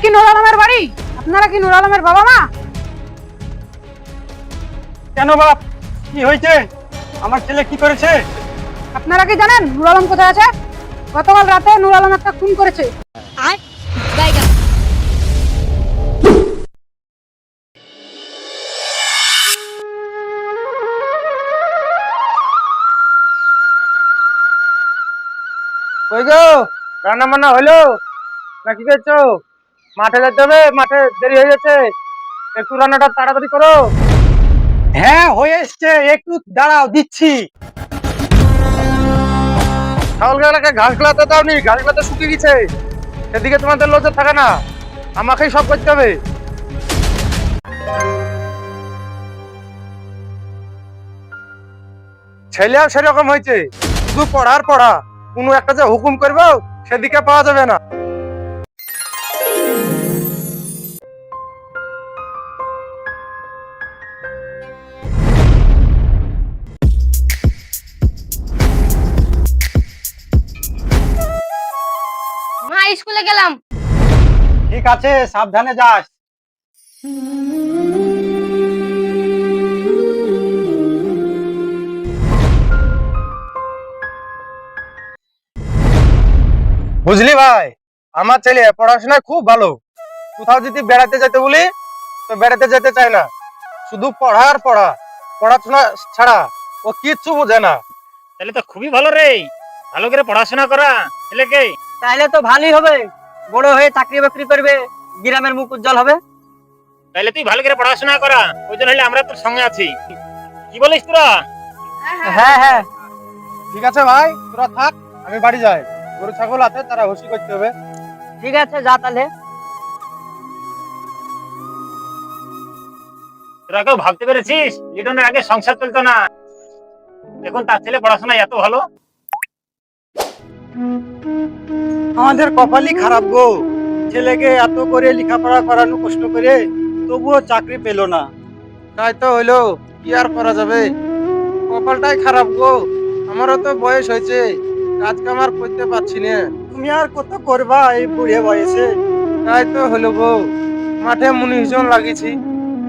কি নূর আলমের বাড়ি? আপনারা কি নূর আলমের বাবা মা? কেন বাপ, কি হয়েছে? আমার ছেলে কি করেছে? আপনারা কি জানেন নূর আলম কোথায় আছে? গতকাল রাতে নূর আলম একটা খুন করেছে। কই গো, রান্না বান্না হলো না কি করছো? মাঠে যেতে হবে, মাঠে দেরি হয়ে যাচ্ছে, একটু রান্নাটা তাড়াতাড়ি করো। হ্যাঁ হয়ে এসছে, একটু দাঁড়াও, দিচ্ছি। ছাগলগুলোকে ঘাস গুলাতে দাওনি, ঘাস গুলাতে শুকিয়ে গেছে, সেদিকে তোমাদের লজ্জা থাকে না, আমাকেই সব করতে হবে। ছেলেও সেরকম হয়েছে, শুধু পড়ার পড়া, কোনো একটা যে হুকুম করবো সেদিকে পাওয়া যাবে না। মা স্কুলে গেলাম। ঠিক আছে, সাবধানে যাস। বুঝলি ভাই, আমার ছেলে পড়াশোনায় খুব ভালো। কোথাও যদি বেড়াতে যেতে বলি তো বেড়াতে যেতে চায় না, শুধু পড়ার পড়া, পড়াশোনা ছাড়া ও কিচ্ছু বোঝে না। তাহলে তো খুবই ভালো রে, ভালো করে পড়াশোনা করা ছেলেকে। তাহলে তো ভালোই হবে, বড় হয়ে চাকরি বাকরি করবে, গ্রামের মুখ উজ্জ্বল হবে। তাহলে তুই ভালো করে পড়াশোনা করা, ওই জন্য হলে আমরা তোর সঙ্গে আছি। কি বলিস তোরা? হ্যাঁ হ্যাঁ, ঠিক আছে ভাই, তোরা থাক, আমি বাড়ি যাই। গরু ছাগল আছে, তারা হুসি করতে হবে। ঠিক আছে, যা তাহলে। তোরা কেউ ভাবতে পেরেছিস লিটনের আগে সংসার চলতো না, এখন তার ছেলে পড়াশোনায় এত ভালো? আমাদের কপালই খারাপ গো, ছেলেকে এত করে লেখাপড়া করানো কষ্ট করে, তবুও চাকরি পেল না। তাই তো হইলো, কি আর করা যাবে, কপালটাই খারাপ গো। আমারও তো বয়স হয়েছে, কাজ কাম আর করতে পারছি না। তুমি আর কত করবা এই বুড়ে বয়সে? তাই তো হলো গো, মাঠে মুনিজন লাগিয়েছি,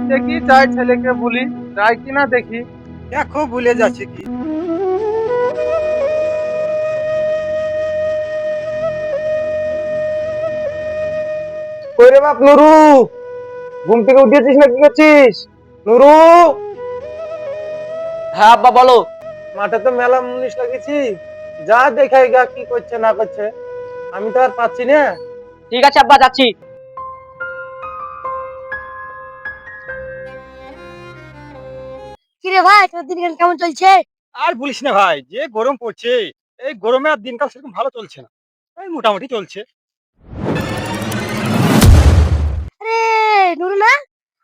দেখি যাই ছেলেকে বলি, যাই কিনা দেখি। দেখো ভুলে যাচ্ছে কি। কই রে বাপ নুরু, ঘুম থেকে উঠেছিস না কি করছিস? নুরু, হ্যাঁ আব্বা বলো। মাঠে তো মেলা মুনিশ লাগিয়েছি, যা দেখাই গা কি করছে না করছে, আমি তো আর পাচ্ছি না। ঠিক আছে আব্বা, যাচ্ছি। কিরে ভাই, তোর দিনকাল কেমন চলছে? আর বলিস না ভাই, যে গরম পড়ছে, এই গরমে আর দিনকাল সেরকম ভালো চলছে না, এই মোটামুটি চলছে। আরে নুরু না,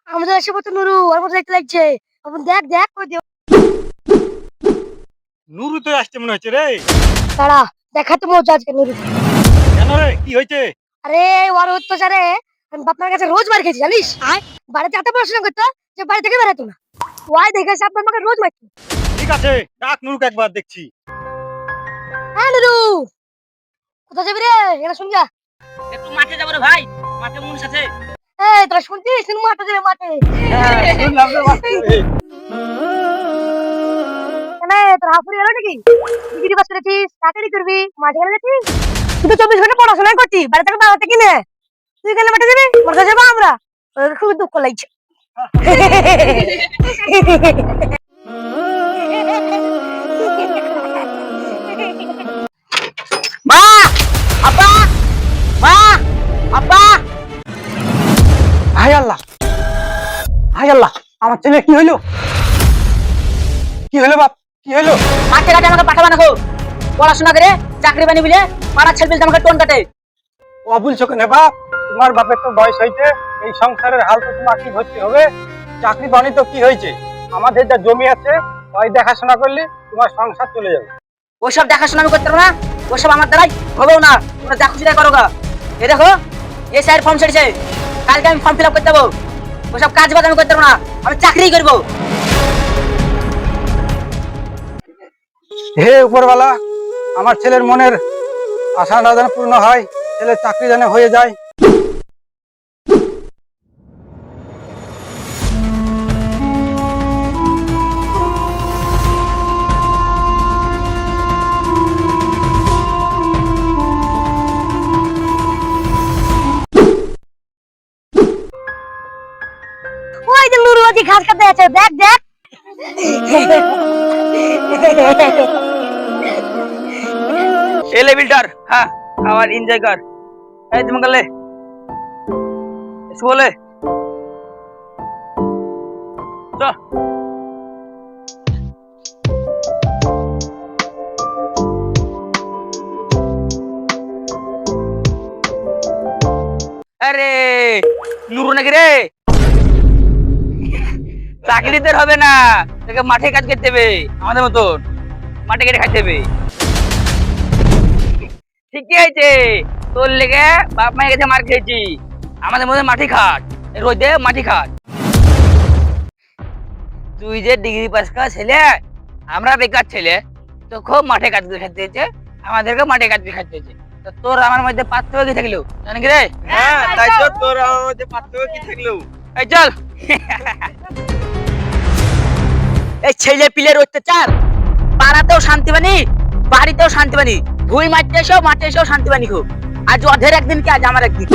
আমাদের আশেপাশে নুরু আর মতো দেখতে লাগছে। এখন দেখ দেখ করে দিও। নুরু তো আসছে মনে হচ্ছে রে। দাঁড়া, দেখা তো মজা আজকে নুরু। কেন রে, কি হয়েছে? আরে ওর অত্যাচারে আমি বাপমার কাছে রোজ মার খেয়েছি জানিস। বাড়িতে এত পড়াশোনা করতো যে বাড়ি থেকে বেরোতো না। ওয়াই দেখেছে আপনার আমাকে রোজ মারতো। ঠিক আছে, ডাক নুরুকে একবার দেখছি। হ্যাঁ নুরু, কোথায় যাবি রে? এখানে শুন যা। একটু মাঠে যাবো রে ভাই, মাঠে মুনিশ আছে। এই তোরা শুনছিস? মাঠে যাবে মাঠে। হ্যাঁ, শুনলাম রে বাপ। কেন তোর হাফুরি এলো নাকি? ডিগ্রি পাস করেছিস, চাকরি করবি, মাঠে গেলে যাচ্ছিস? তুই তো 24 ঘন্টা পড়াশোনাই করছিস, বাড়ি থেকে বাড়াতে কিনে তুই কেন মাঠে যাবি? মাঠে যাবো আমরা, ওদের খুব দুঃখ লাগছে। মা, আব্বা, মা, আব্বা। হায় আল্লাহ, হায় আল্লাহ, আমার ছেলে কি হইলো? কি হলো বাপ, কি হলো? মাঠে ঘাটে আমাকে পাঠাবা না গো, পড়াশোনা করে চাকরি বানি বলে পাড়া ছেলে আমাকে টোন কাটে। অবুলছো কেন বাপ, তোমার বাপের তো বয়স হয়েছে, এই সংসারের হাল তো তোমাকে ধরতে হবে। চাকরি বানি তো কি হয়েছে, আমাদের যা জমি আছে ওই দেখাশোনা করলে তোমার সংসার চলে যাবে। ওইসব দেখাশোনা আমি করতে পারবো না, ওইসব আমার দ্বারাই হবেও না। তোমরা যা খুশি তাই করো গা। এই দেখো, এই স্যার ফর্ম ছেড়েছে, কালকে আমি ফর্ম ফিল আপ করতে যাবো। ওইসব কাজ বাজ আমি করতে পারবো না, আমি চাকরি করবো। হে উপরওয়ালা, আমার ছেলের মনের আশাটা যেন পূর্ণ হয়, ছেলের চাকরি যেন হয়ে যায়। দেখ দেখ এলে বিল্ডার হ্যাঁ আমার এনজয় কর এই তুমি গেলে বলে চল আরে নুরু নাকি রে চাকরিতে হবে না তোকে মাঠে কাজ করতে হবে আমাদের মতন মাঠে কেটে খাইতে হবে ঠিকই আছে তোর লেগে বাপ মায়ের কাছে মার খেয়েছি আমাদের মধ্যে মাটি খাট রোদে মাটি খাট তুই যে ডিগ্রি পাস করা ছেলে আমরা বেকার ছেলে তো খুব মাঠে কাজ করে খাইতে হয়েছে আমাদেরকে মাঠে কাজ করে খাইতে হয়েছে তো তোর আমার মধ্যে পার্থক্য কি থাকলো জানি কি রে হ্যাঁ তাই তো তোর আমার মধ্যে পার্থক্য কি থাকলো এই চল এই ছেলে পিলের অত্যাচার পাড়াতেও শান্তি পানি বাড়িতেও শান্তি পানি ভুই মারতে এসেও মাঠে এসেও শান্তি পানি খুব আজ অধের একদিন কি আজ আমার একদিন